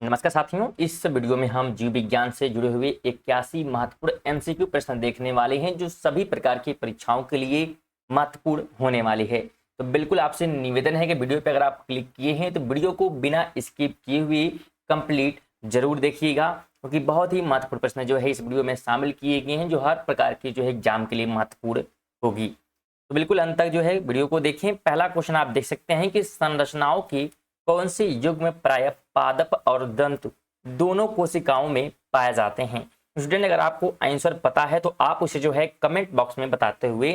नमस्कार साथियों, इस वीडियो में हम जीव विज्ञान से जुड़े हुए 81 महत्वपूर्ण एमसीक्यू प्रश्न देखने वाले हैं जो सभी प्रकार की परीक्षाओं के लिए महत्वपूर्ण होने वाली है। तो बिल्कुल आपसे निवेदन है कि वीडियो पे अगर आप क्लिक किए हैं तो वीडियो को बिना स्किप किए हुए कंप्लीट जरूर देखिएगा, क्योंकि बहुत ही महत्वपूर्ण प्रश्न जो है इस वीडियो में शामिल किए गए हैं जो हर प्रकार के जो है एग्जाम के लिए महत्वपूर्ण होगी। तो बिल्कुल अंत तक जो है वीडियो को देखें। पहला क्वेश्चन आप देख सकते हैं कि संरचनाओं की कौन से युग में प्रायः पादप और दंत दोनों कोशिकाओं में पाए जाते हैं। स्टूडेंट, अगर आपको आंसर पता है तो आप उसे जो है कमेंट बॉक्स में बताते हुए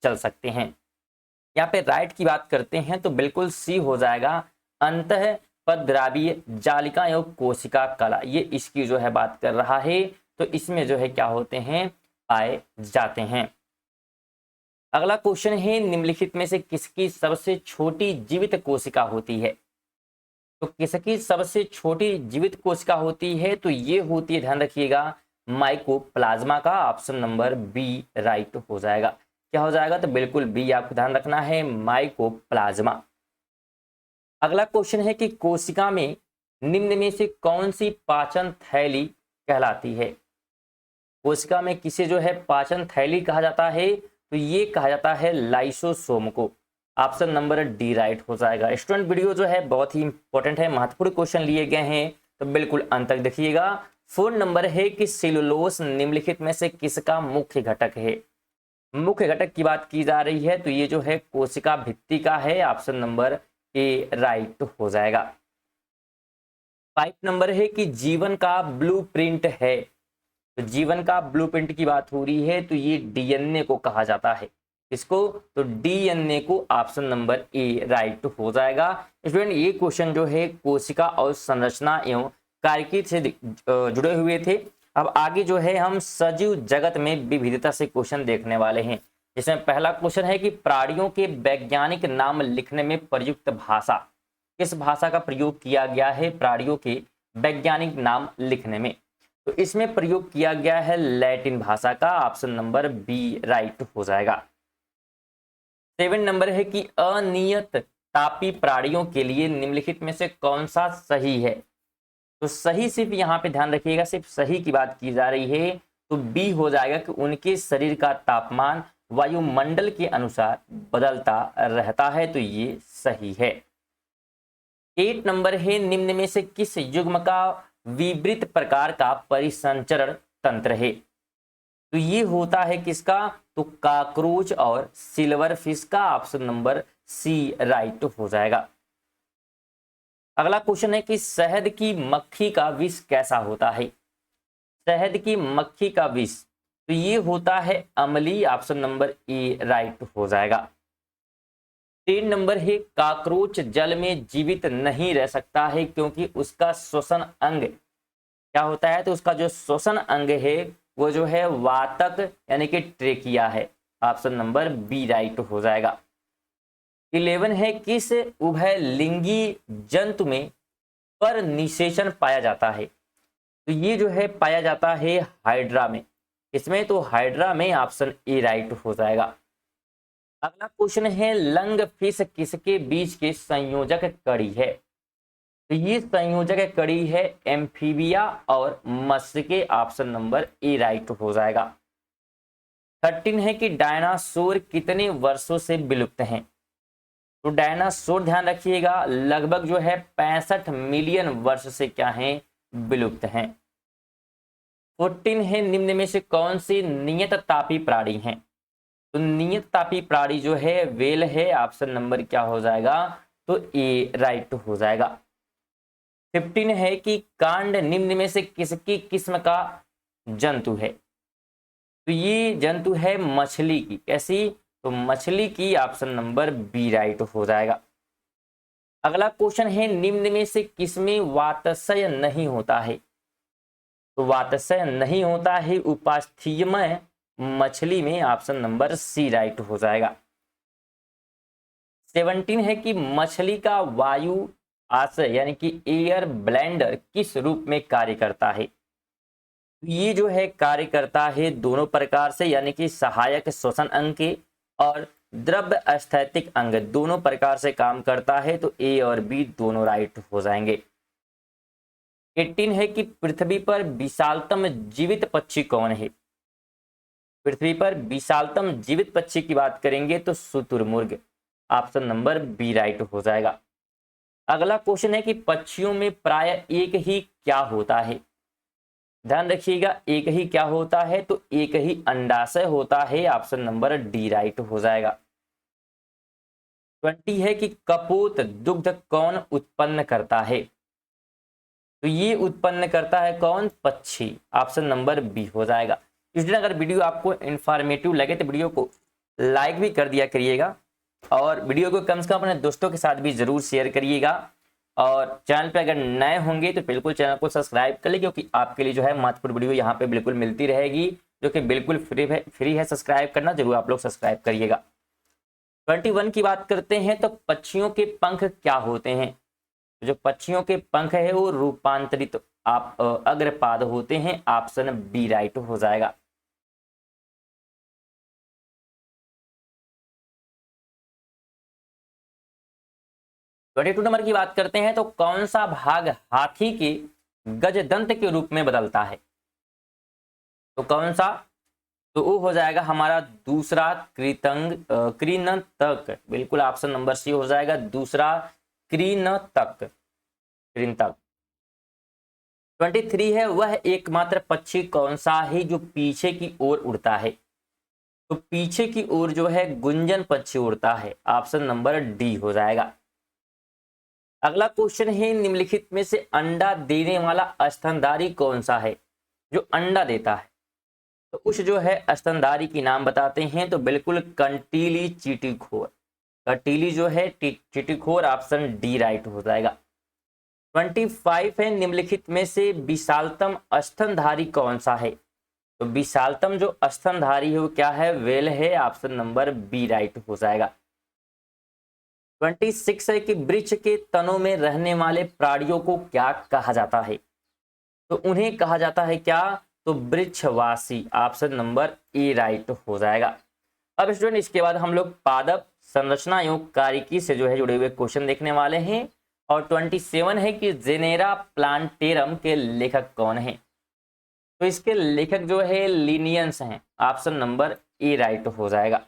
चल सकते हैं। यहाँ पे राइट की बात करते हैं तो बिल्कुल सी हो जाएगा, अंतः पद्रावीय जालिका एवं कोशिका कला, ये इसकी जो है बात कर रहा है। तो इसमें जो है क्या होते हैं, पाए जाते हैं। अगला क्वेश्चन है, निम्नलिखित में से किसकी सबसे छोटी जीवित कोशिका होती है। तो किसकी सबसे छोटी जीवित कोशिका होती है, तो ये होती है, ध्यान रखिएगा, माइकोप्लाज्मा का। ऑप्शन नंबर बी राइट हो जाएगा। क्या हो जाएगा, तो बिल्कुल बी आपको ध्यान रखना है, माइकोप्लाज्मा। अगला क्वेश्चन है कि कोशिका में निम्न में से कौन सी पाचन थैली कहलाती है। कोशिका में किसे जो है पाचन थैली कहा जाता है, तो ये कहा जाता है लाइसोसोम को। ऑप्शन नंबर डी राइट हो जाएगा। स्टूडेंट, वीडियो जो है बहुत ही इंपॉर्टेंट है, महत्वपूर्ण क्वेश्चन लिए गए हैं, तो बिल्कुल अंत तक देखिएगा। 4 नंबर है कि सेलुलोस निम्नलिखित में से किसका मुख्य घटक है। मुख्य घटक की बात की जा रही है तो ये जो है कोशिका भित्ति का है। ऑप्शन नंबर ए राइट हो जाएगा। 5 नंबर है कि जीवन का ब्लूप्रिंट है। तो जीवन का ब्लूप्रिंट की बात हो रही है तो ये डीएनए को कहा जाता है। इसको, तो डीएनए को। ऑप्शन नंबर ए राइट हो जाएगा। स्टूडेंट, ये क्वेश्चन जो है कोशिका और संरचना एवं कार्यकी से जुड़े हुए थे। अब आगे जो है हम सजीव जगत में विविधता से क्वेश्चन देखने वाले हैं, जिसमें पहला क्वेश्चन है कि प्राणियों के वैज्ञानिक नाम लिखने में प्रयुक्त भाषा, किस भाषा का प्रयोग किया गया है प्राणियों के वैज्ञानिक नाम लिखने में। तो इसमें प्रयोग किया गया है लैटिन भाषा का। ऑप्शन नंबर बी राइट हो जाएगा। 7 नंबर है कि अनियत तापी प्राणियों के लिए निम्नलिखित में से कौन सा सही है। तो सही सिर्फ यहाँ पे ध्यान रखिएगा, सिर्फ सही की बात की जा रही है, तो बी हो जाएगा कि उनके शरीर का तापमान वायुमंडल के अनुसार बदलता रहता है, तो ये सही है। 8 नंबर है, निम्न में से किस युग्म का विवृत प्रकार का परिसंचरण तंत्र है। तो ये होता है किसका, तो काकरोच और सिल्वर फिश का। ऑप्शन नंबर सी राइट हो जाएगा। अगला क्वेश्चन है कि शहद की मक्खी का विष कैसा होता है। शहद की मक्खी का विष, तो ये होता है अम्लीय। ऑप्शन नंबर ए राइट हो जाएगा। 3 नंबर है, काकरोच जल में जीवित नहीं रह सकता है क्योंकि उसका श्वसन अंग क्या होता है, तो उसका जो श्वसन अंग है वो जो है वातक यानी कि ट्रेकिया है। ऑप्शन नंबर बी राइट हो जाएगा। 11 है, किस उभयलिंगी जंतु में पर निषेचन पाया जाता है। तो ये जो है पाया जाता है हाइड्रा में। इसमें तो हाइड्रा में। ऑप्शन ए राइट हो जाएगा। अगला क्वेश्चन है, लंग फिश किसके बीच के संयोजक कड़ी है। तो ये संयोजक कड़ी है एम्फीबिया और मत्स्य के। ऑप्शन नंबर ए राइट हो जाएगा। 13 है कि डायनासोर कितने वर्षों से विलुप्त हैं। तो डायनासोर ध्यान रखिएगा लगभग जो है 65 मिलियन वर्ष से क्या हैं, विलुप्त हैं। 14 है, निम्न में से कौन सी नियत तापी प्राणी है। तो नियत तापी प्राणी जो है वेल है। ऑप्शन नंबर क्या हो जाएगा, तो ए राइट हो जाएगा। 15 है कि कांड निम्न में से किसकी किस्म का जंतु है। तो ये जंतु है मछली की। कैसी, तो मछली की। ऑप्शन नंबर बी राइट हो जाएगा। अगला क्वेश्चन है, निम्न में से किसमें वातस्य नहीं होता है। तो वातस्य नहीं होता है उपास्थीयमय मछली में। ऑप्शन नंबर सी राइट हो जाएगा। 17 है कि मछली का वायु आश्रय यानी कि एयर ब्लेंडर किस रूप में कार्य करता है। ये जो है कार्य करता है दोनों प्रकार से, यानी कि सहायक श्वसन अंग के और द्रव्य अस्थैतिक अंग दोनों प्रकार से काम करता है। तो ए और बी दोनों राइट हो जाएंगे। 18 है कि पृथ्वी पर विशालतम जीवित पक्षी कौन है? पृथ्वी पर विशालतम जीवित पक्षी की बात करेंगे तो शुतुरमुर्ग, ऑप्शन नंबर बी राइट हो जाएगा। अगला क्वेश्चन है कि पक्षियों में प्राय एक ही क्या होता है? ध्यान रखिएगा, एक ही क्या होता है? तो एक ही अंडाशय होता है, ऑप्शन नंबर डी राइट हो जाएगा। 20 है कि कपोत दुग्ध कौन उत्पन्न करता है? तो ये उत्पन्न करता है कौन? पक्षी, ऑप्शन नंबर बी हो जाएगा। इसलिए अगर वीडियो आपको इंफॉर्मेटिव लगे तो वीडियो को लाइक भी कर दिया करिएगा और वीडियो को कम से कम अपने दोस्तों के साथ भी जरूर शेयर करिएगा। और चैनल पे अगर नए होंगे तो बिल्कुल चैनल को सब्सक्राइब कर ले, क्योंकि आपके लिए जो है महत्वपूर्ण वीडियो यहाँ पे बिल्कुल मिलती रहेगी, जो कि बिल्कुल फ्री है। सब्सक्राइब करना जरूर आप लोग सब्सक्राइब करिएगा। 21 की बात करते हैं तो पक्षियों के पंख क्या होते हैं? जो पक्षियों के पंख है वो रूपांतरित आप अग्रपाद होते हैं, ऑप्शन बी राइट हो जाएगा। टू नंबर की बात करते हैं तो कौन सा भाग हाथी के गजदंत के रूप में बदलता है? तो कौन सा? तो वो हो जाएगा हमारा दूसरा कृंतक, बिल्कुल ऑप्शन नंबर सी हो जाएगा, दूसरा कृंतक। 23 है वह एकमात्र पक्षी कौन सा है जो पीछे की ओर उड़ता है? तो पीछे की ओर जो है गुंजन पक्षी उड़ता है, ऑप्शन नंबर डी हो जाएगा। अगला क्वेश्चन है निम्नलिखित में से अंडा देने वाला स्तनधारी कौन सा है? जो अंडा देता है तो उस जो है स्तनधारी की नाम बताते हैं, तो बिल्कुल कंटीली चींटीखोर, कंटीली जो है चींटीखोर, ऑप्शन डी राइट हो जाएगा। 25 है निम्नलिखित में से विशालतम स्तनधारी कौन सा है? तो विशालतम जो स्तनधारी है वो क्या है? वेल है, ऑप्शन नंबर बी राइट हो जाएगा। 26 है कि वृक्ष के तनों में रहने वाले प्राणियों को क्या कहा जाता है? तो उन्हें कहा जाता है क्या? तो वृक्षवासी, ऑप्शन नंबर ए राइट हो जाएगा। अब स्टूडेंट इसके बाद हम लोग पादप संरचना एवं कार्यकी से जो है जुड़े हुए क्वेश्चन देखने वाले हैं। और 27 है कि जेनेरा प्लांटेरम के लेखक कौन है? तो इसके लेखक जो है लिनियंस हैं, ऑप्शन नंबर ए राइट हो जाएगा।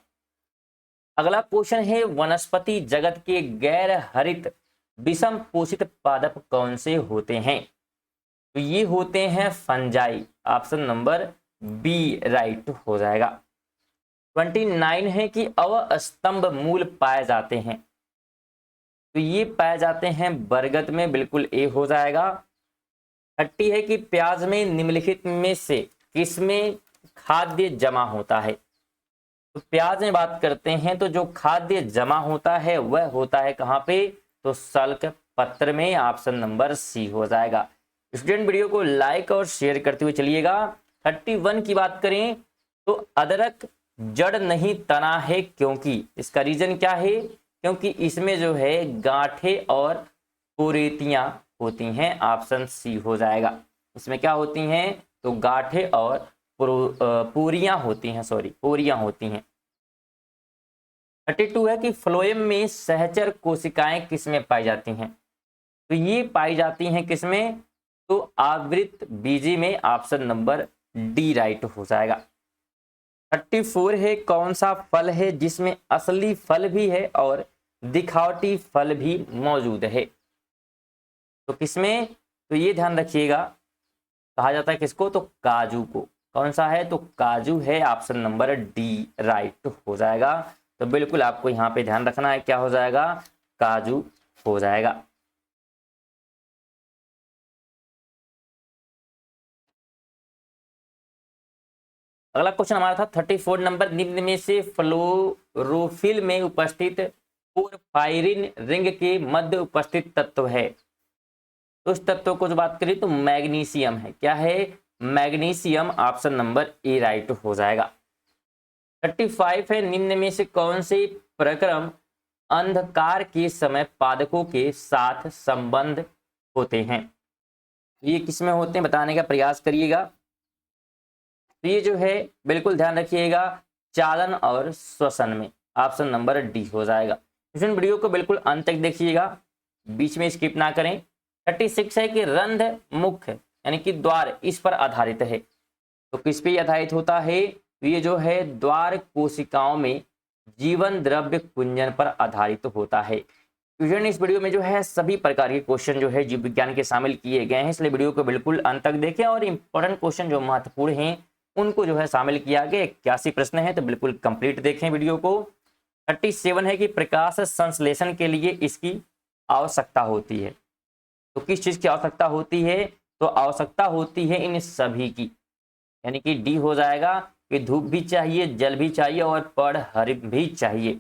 अगला क्वेश्चन है वनस्पति जगत के गैर हरित विषम पोषित पादप कौन से होते हैं? तो ये होते हैं fungi, option number B right हो जाएगा। 29 है कि अवस्तंभ मूल पाए जाते हैं, तो ये पाए जाते हैं बरगद में, बिल्कुल ए हो जाएगा। 30 है कि प्याज में निम्नलिखित में से किसमें खाद्य जमा होता है? तो प्याज में बात करते हैं तो जो खाद्य जमा होता है वह होता है कहाँ पे? तो सल्क पत्र में, ऑप्शन नंबर सी हो जाएगा। स्टूडेंट वीडियो को लाइक और शेयर करते हुए चलिएगा। 31 की बात करें तो अदरक जड़ नहीं तना है क्योंकि, इसका रीजन क्या है? क्योंकि इसमें जो है गांठे और पोरेतियां होती हैं, ऑप्शन सी हो जाएगा। इसमें क्या होती हैं? तो गांठे और पोरियां होती हैं, पोरियां होती हैं। 32 है कि फ्लोएम में सहचर कोशिकाएं किसमें पाई जाती हैं? तो ये पाई जाती हैं किसमें? तो आवृत बीजी में, ऑप्शन नंबर डी राइट हो जाएगा। 34 है कौन सा फल है जिसमें असली फल भी है और दिखावटी फल भी मौजूद है? तो किसमें? तो ये ध्यान रखिएगा, कहा जाता है किसको? तो काजू को। कौन सा है? तो काजू है, ऑप्शन नंबर डी राइट हो जाएगा। तो बिल्कुल आपको यहाँ पे ध्यान रखना है, क्या हो जाएगा? काजू हो जाएगा। अगला क्वेश्चन हमारा था 34 नंबर, निम्न में से फ्लोरोफिल में उपस्थित पोरफायरिन रिंग के मध्य उपस्थित तत्व है? तो उस तत्व को जो बात करें तो मैग्नीशियम है। क्या है? Magnesium, option number A right हो जाएगा। 35 है निम्न में से कौन से प्रक्रम अंधकार के समय पादकों के साथ संबंध होते हैं? ये किसमें होते हैं बताने का प्रयास करिएगा। तो ये जो है बिल्कुल ध्यान रखिएगा, चालन और श्वसन में, ऑप्शन नंबर डी हो जाएगा। वीडियो को बिल्कुल अंत तक देखिएगा, बीच में स्किप ना करें। 36 है कि रंध्र मुख यानी कि द्वार इस पर आधारित है। तो किस पे आधारित होता है? तो ये जो है द्वार कोशिकाओं में जीवन द्रव्य कुंजन पर आधारित होता है। स्टूडेंट इस वीडियो में जो है सभी प्रकार के क्वेश्चन जो है जीव विज्ञान के शामिल किए गए हैं, इसलिए वीडियो को बिल्कुल अंत तक देखें और इंपॉर्टेंट क्वेश्चन जो महत्वपूर्ण हैं उनको जो है शामिल किया गया। 81 प्रश्न है तो बिल्कुल कंप्लीट देखें वीडियो को। 37 है कि प्रकाश संश्लेषण के लिए इसकी आवश्यकता होती है। तो किस चीज की आवश्यकता होती है? तो आवश्यकता होती है इन सभी की, यानी कि डी हो जाएगा कि धूप भी चाहिए, जल भी चाहिए और पर्ण हरित भी चाहिए।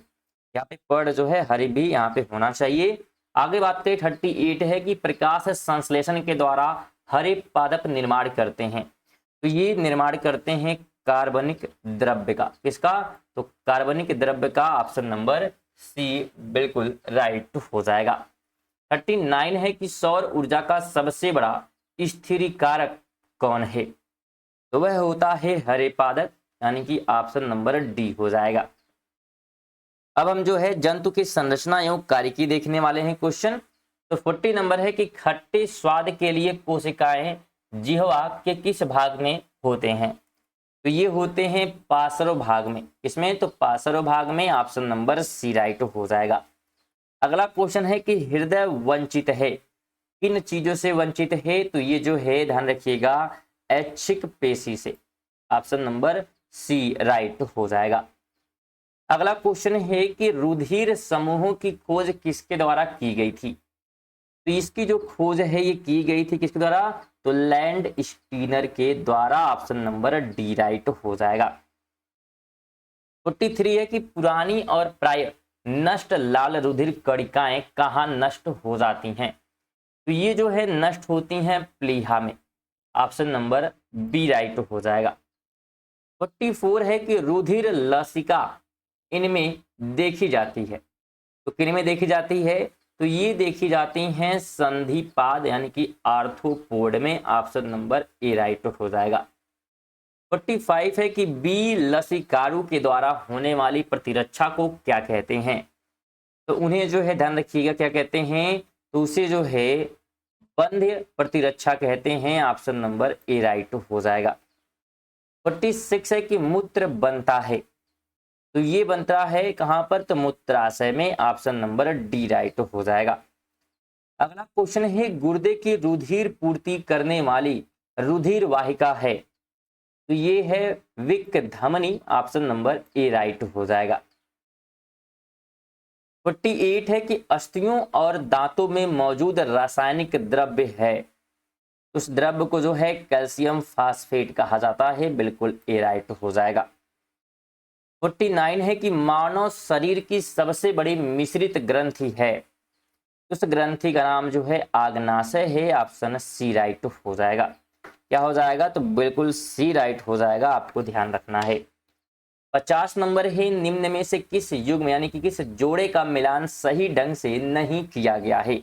यहाँ पे पर्ण जो है हरित भी यहाँ पे होना चाहिए। आगे बात करें 38 है कि प्रकाश संश्लेषण के द्वारा हरे पादप निर्माण करते हैं। तो ये निर्माण करते हैं कार्बनिक द्रव्य का। किसका? तो कार्बनिक द्रव्य का। ऑप्शन नंबर सी बिल्कुल राइट हो जाएगा। 39 है कि सौर ऊर्जा का सबसे बड़ा स्थिरीकारक कौन है? तो वह होता है हरे पादप, यानी कि ऑप्शन नंबर डी हो जाएगा। अब हम जो है जंतु की संरचना एवं कार्यकी देखने वाले हैं क्वेश्चन। तो 40 नंबर है कि खट्टे स्वाद के लिए कोशिकाएं जिह्वा के किस भाग में होते हैं? तो ये होते हैं पार्श्व भाग में। इसमें तो पार्श्व भाग में। ऑप्शन नंबर सी राइट हो जाएगा। अगला क्वेश्चन है कि हृदय वंचित है, किन चीजों से वंचित है? तो ये जो है ध्यान रखिएगा ऐच्छिक पेशी से। ऑप्शन नंबर सी राइट हो जाएगा। अगला क्वेश्चन है कि रुधिर समूहों की खोज किसके द्वारा की गई थी? तो इसकी जो खोज है ये की गई थी किसके द्वारा? तो लैंड स्टीनर के द्वारा। ऑप्शन नंबर डी राइट हो जाएगा। 43 है कि पुरानी और प्राय नष्ट लाल रुधिर कणिकाएं कहाँ नष्ट हो जाती हैं? तो ये जो है नष्ट होती हैं प्लीहा में। ऑप्शन नंबर बी राइट हो जाएगा। 44 है कि रुधिर लसिका इनमें देखी जाती है। तो किन में देखी जाती है? तो ये देखी जाती हैं संधिपाद यानी कि आर्थ्रोपोड में। ऑप्शन नंबर ए राइट हो जाएगा। 45 है कि बी लसिकारू के द्वारा होने वाली प्रतिरक्षा को क्या कहते हैं? तो उन्हें जो है ध्यान रखिएगा क्या कहते हैं? तो उसे जो है बंध्य प्रतिरक्षा कहते हैं। ऑप्शन नंबर ए राइट हो जाएगा। 46 है कि मूत्र बनता है। तो ये बनता है कहां पर? तो मूत्राशय में। ऑप्शन नंबर डी राइट हो जाएगा। अगला क्वेश्चन है गुर्दे की रुधिर पूर्ति करने वाली रुधिर वाहिका है। तो ये है विक धमनी। ऑप्शन नंबर ए राइट हो जाएगा। 48 है कि अस्थियों और दांतों में मौजूद रासायनिक द्रव्य है। उस द्रव्य को जो है कैल्शियम फास्फेट कहा जाता है। बिल्कुल ए राइट हो जाएगा। 49 है कि मानव शरीर की सबसे बड़ी मिश्रित ग्रंथि है। उस ग्रंथि का नाम जो है आग्नाशय है। ऑप्शन सी राइट हो जाएगा। क्या हो जाएगा? तो बिल्कुल सी राइट हो जाएगा, आपको ध्यान रखना है। 50 नंबर है निम्न में से किस युग्म यानी कि किस जोड़े का मिलान सही ढंग से नहीं किया गया है?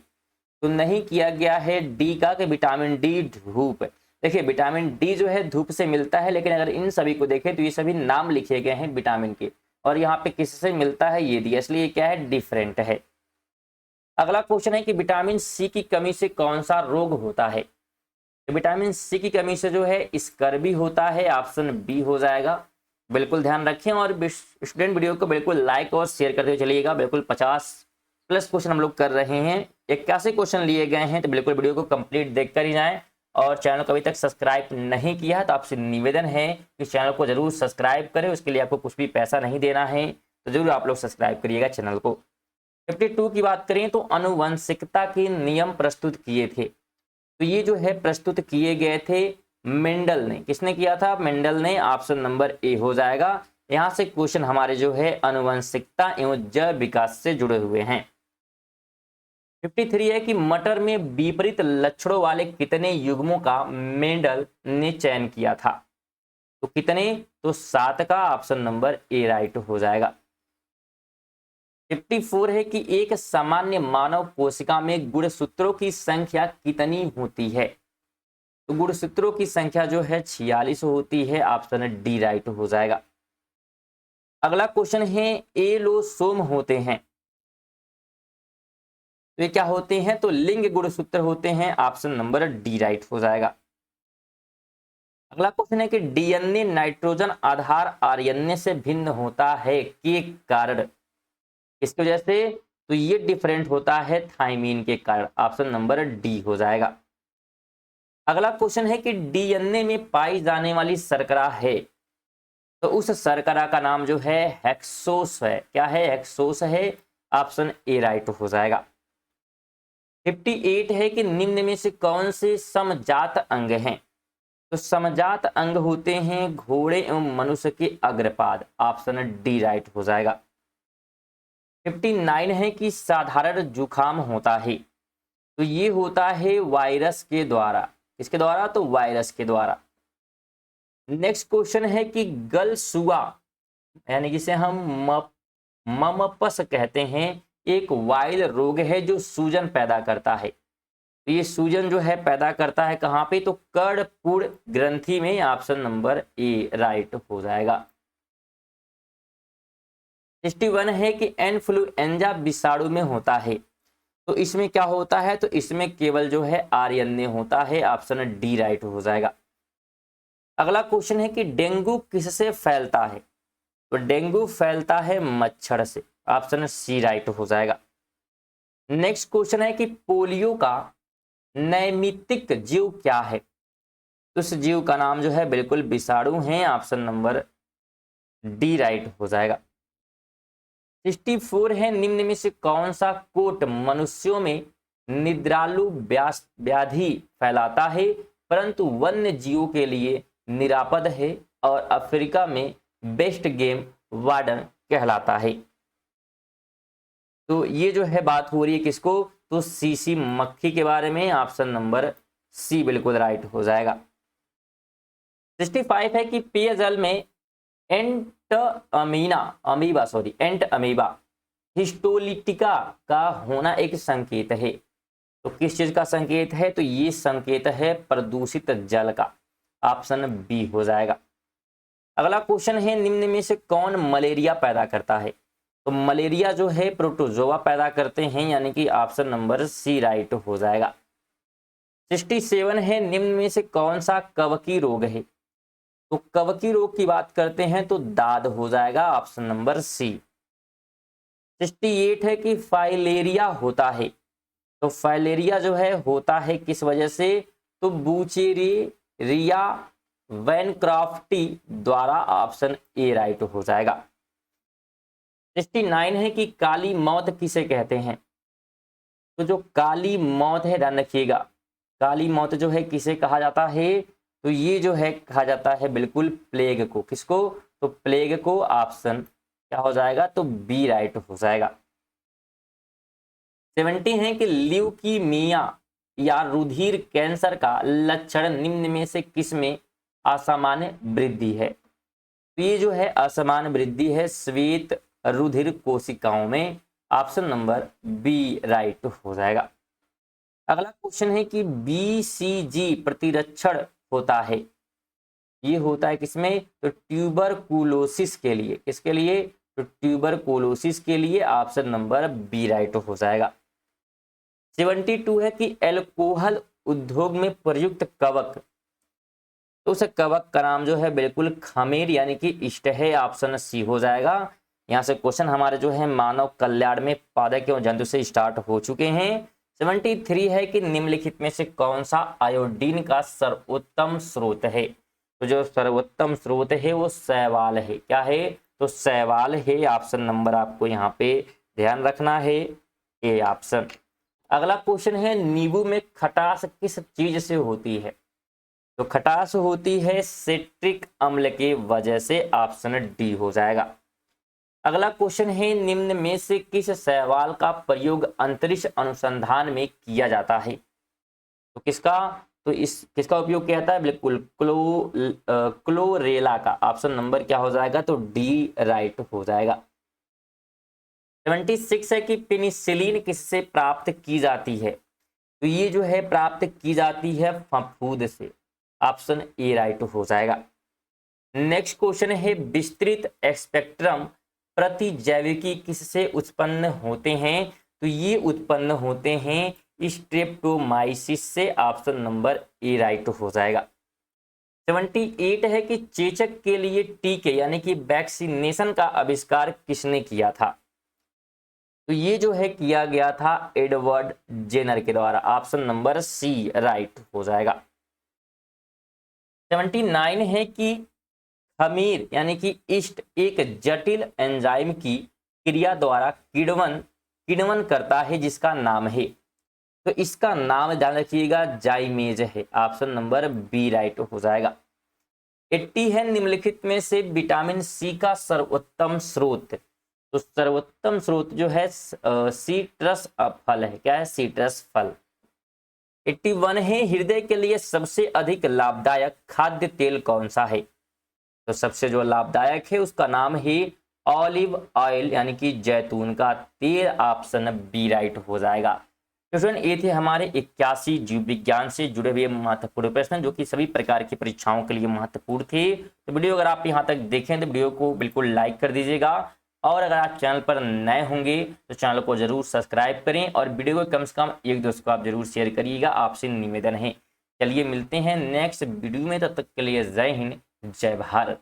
तो नहीं किया गया है डी का कि विटामिन डी धूप। देखिए विटामिन डी जो है धूप से मिलता है, लेकिन अगर इन सभी को देखें तो ये सभी नाम लिखे गए हैं विटामिन के, और यहाँ पे किससे मिलता है ये दिया, इसलिए क्या है डिफरेंट है। अगला क्वेश्चन है कि विटामिन सी की कमी से कौन सा रोग होता है? तो विटामिन सी की कमी से जो है स्कर्वी होता है। ऑप्शन बी हो जाएगा। बिल्कुल ध्यान रखें और स्टूडेंट वीडियो को बिल्कुल लाइक और शेयर करते हुए चलिएगा। बिल्कुल 50 प्लस क्वेश्चन हम लोग कर रहे हैं, 81 क्वेश्चन लिए गए हैं, तो बिल्कुल वीडियो को कंप्लीट देखकर ही जाएं। और चैनल को अभी तक सब्सक्राइब नहीं किया तो आपसे निवेदन है कि चैनल को जरूर सब्सक्राइब करें। उसके लिए आपको कुछ भी पैसा नहीं देना है, तो जरूर आप लोग सब्सक्राइब करिएगा चैनल को। 52 की बात करें तो अनुवंशिकता के नियम प्रस्तुत किए थे। तो ये जो है प्रस्तुत किए गए थे मेंडल ने। किसने किया था? मेंडल ने। ऑप्शन नंबर ए हो जाएगा। यहां से क्वेश्चन हमारे जो है अनुवंशिकता एवं जैव विकास से जुड़े हुए हैं। 53 है कि मटर में विपरीत लक्षणों वाले कितने युग्मों का मेंडल ने चयन किया था? तो कितने? तो 7 का। ऑप्शन नंबर ए राइट हो जाएगा। 54 है कि एक सामान्य मानव कोशिका में गुणसूत्रों की संख्या कितनी होती है? तो गुणसूत्रों की संख्या जो है 46 होती है। ऑप्शन डी राइट हो जाएगा। अगला क्वेश्चन है एलोसोम होते हैं। तो ये क्या होते हैं, तो लिंग गुणसूत्र होते हैं। ऑप्शन नंबर डी राइट हो जाएगा। अगला क्वेश्चन है कि डीएनए नाइट्रोजन आधार आरएनए से भिन्न होता है के कारण, किसकी वजह से, तो ये डिफरेंट होता है थायमीन के कारण। ऑप्शन नंबर डी हो जाएगा। अगला क्वेश्चन है कि डीएनए में पाई जाने वाली शर्करा है, तो उस शर्करा का नाम जो है हेक्सोस है। क्या है, हेक्सोस है। ऑप्शन ए राइट हो जाएगा। 58 है कि निम्न में से कौन से समजात अंग हैं, तो समजात अंग होते हैं घोड़े एवं मनुष्य के अग्रपाद। ऑप्शन डी राइट हो जाएगा। 59 है कि साधारण जुखाम होता है, तो ये होता है वायरस के द्वारा। किसके द्वारा, तो वायरस के द्वारा। नेक्स्ट क्वेश्चन है कि गलसुआ यानी जिसे हम ममपस कहते हैं, एक वायरल रोग है जो सूजन पैदा करता है। तो ये सूजन जो है पैदा करता है कहाँ पे, तो कर्णपुर ग्रंथि में। ऑप्शन नंबर ए राइट हो जाएगा। 61 है कि इन्फ्लुएंजा विषाणु में होता है, तो इसमें क्या होता है, तो इसमें केवल जो है आरएनए होता है। ऑप्शन डी राइट हो जाएगा। अगला क्वेश्चन है कि डेंगू किससे फैलता है, तो डेंगू फैलता है मच्छर से। ऑप्शन सी राइट हो जाएगा। नेक्स्ट क्वेश्चन है कि पोलियो का नैमित्तिक जीव क्या है, तो उस जीव का नाम जो है बिल्कुल विषाणु है। ऑप्शन नंबर डी राइट हो जाएगा। 64 है निम्न में से कौन सा कोट मनुष्यों में निद्रालु व्याधि फैलाता है परंतु वन्य जीवों के लिए निरापद है और अफ्रीका में बेस्ट गेम वार्डन कहलाता है। तो ये जो है बात हो रही है किसको, तो सीसी मक्खी के बारे में। ऑप्शन नंबर सी बिल्कुल राइट हो जाएगा। 65 है कि पेयजल में एंट अमीबा हिस्टोलिटिका का होना एक संकेत है, तो किस चीज का संकेत है, तो ये संकेत है प्रदूषित जल का। ऑप्शन बी हो जाएगा। अगला क्वेश्चन है निम्न में से कौन मलेरिया पैदा करता है, तो मलेरिया जो है प्रोटोजोआ पैदा करते हैं, यानी कि ऑप्शन नंबर सी राइट हो जाएगा। 67 है निम्न में से कौन सा कवकी रोग है, तो कवकी रोग की बात करते हैं तो दाद हो जाएगा। Option number C. 68 है कि फाइलेरिया होता है, तो फाइलेरिया जो है होता है किस वजह से, तो बूचेरिया वैनक्राफ्टी द्वारा। ऑप्शन ए राइट हो जाएगा। 69 है कि काली मौत किसे कहते हैं, तो जो काली मौत है ध्यान रखिएगा, काली मौत जो है किसे कहा जाता है, तो ये जो है कहा जाता है बिल्कुल प्लेग को। किसको, तो प्लेग को। ऑप्शन क्या हो जाएगा, तो बी राइट हो जाएगा। 70 है कि ल्यूकीमिया या रुधिर कैंसर का लक्षण निम्न में से किस में असामान्य वृद्धि है, तो ये जो है असामान्य वृद्धि है श्वेत रुधिर कोशिकाओं में। ऑप्शन नंबर बी राइट हो जाएगा। अगला क्वेश्चन है कि बीसीजी प्रतिरक्षण होता है, ये होता है किसमें, तो ट्यूबरकुलोसिस के लिए। किसके लिए, तो ट्यूबरकुलोसिस के लिए। ऑप्शन नंबर बी राइट हो जाएगा। 72 है कि एल्कोहल उद्योग में प्रयुक्त कवक, तो उस कवक का नाम जो है बिल्कुल खमीर यानी कि इष्ट है। ऑप्शन सी हो जाएगा। यहाँ से क्वेश्चन हमारे जो है मानव कल्याण में पादप एवं जंतु से स्टार्ट हो चुके हैं। 73 है कि निम्नलिखित में से कौन सा आयोडीन का सर्वोत्तम स्रोत है, तो जो सर्वोत्तम स्रोत है वो शैवाल है। क्या है, तो शैवाल है। ऑप्शन नंबर आपको यहाँ पे ध्यान रखना है, ए ऑप्शन। अगला क्वेश्चन है नींबू में खटास किस चीज से होती है, तो खटास होती है सिट्रिक अम्ल के वजह से। ऑप्शन डी हो जाएगा। अगला क्वेश्चन है निम्न में से किस शैवाल का प्रयोग अंतरिक्ष अनुसंधान में किया जाता है, तो किसका, तो इस किसका उपयोग किया जाता है, बिल्कुल क्लोरेला का। ऑप्शन नंबर क्या हो जाएगा, तो डी राइट हो जाएगा। 76 है कि पेनिसिलिन किससे प्राप्त की जाती है, तो ये जो है प्राप्त की जाती है फफूंद से। ऑप्शन ए राइट हो जाएगा। नेक्स्ट क्वेश्चन है विस्तृत स्पेक्ट्रम प्रतिजैविकी किससे उत्पन्न होते हैं, तो ये उत्पन्न होते हैं स्ट्रेप्टोमाइसिस से। ऑप्शन नंबर ए राइट हो जाएगा। 78 है कि चेचक के लिए टीके यानी कि वैक्सीनेशन का आविष्कार किसने किया था? तो ये जो है किया गया था एडवर्ड जेनर के द्वारा। ऑप्शन नंबर सी राइट हो जाएगा। 79 है कि खमीर यानी कि ईस्ट एक जटिल एंजाइम की क्रिया द्वारा किण्वन करता है जिसका नाम है, तो इसका नाम ध्यान रखिएगा जाइमेज है। ऑप्शन नंबर बी राइट हो जाएगा। 80 है निम्नलिखित में से विटामिन सी का सर्वोत्तम स्रोत। तो सर्वोत्तम स्रोत जो है सीट्रस फल है। क्या है? सीट्रस फल। 81 है हृदय के लिए सबसे अधिक लाभदायक खाद्य तेल कौन सा है? तो सबसे जो लाभदायक है उसका नाम है ऑलिव ऑयल यानी कि जैतून का तेल। ऑप्शन बी राइट हो जाएगा। तो फ्रेंड ये थे हमारे 81 जीव विज्ञान से जुड़े हुए महत्वपूर्ण प्रश्न जो कि सभी प्रकार की परीक्षाओं के लिए महत्वपूर्ण थे। तो वीडियो अगर आप यहाँ तक देखें तो वीडियो को बिल्कुल लाइक कर दीजिएगा, और अगर आप चैनल पर नए होंगे तो चैनल को जरूर सब्सक्राइब करें और वीडियो को कम से कम एक दोस्त को आप जरूर शेयर करिएगा, आपसे निवेदन है। चलिए मिलते हैं नेक्स्ट वीडियो में, तब तक के लिए जय हिंद जय भारत।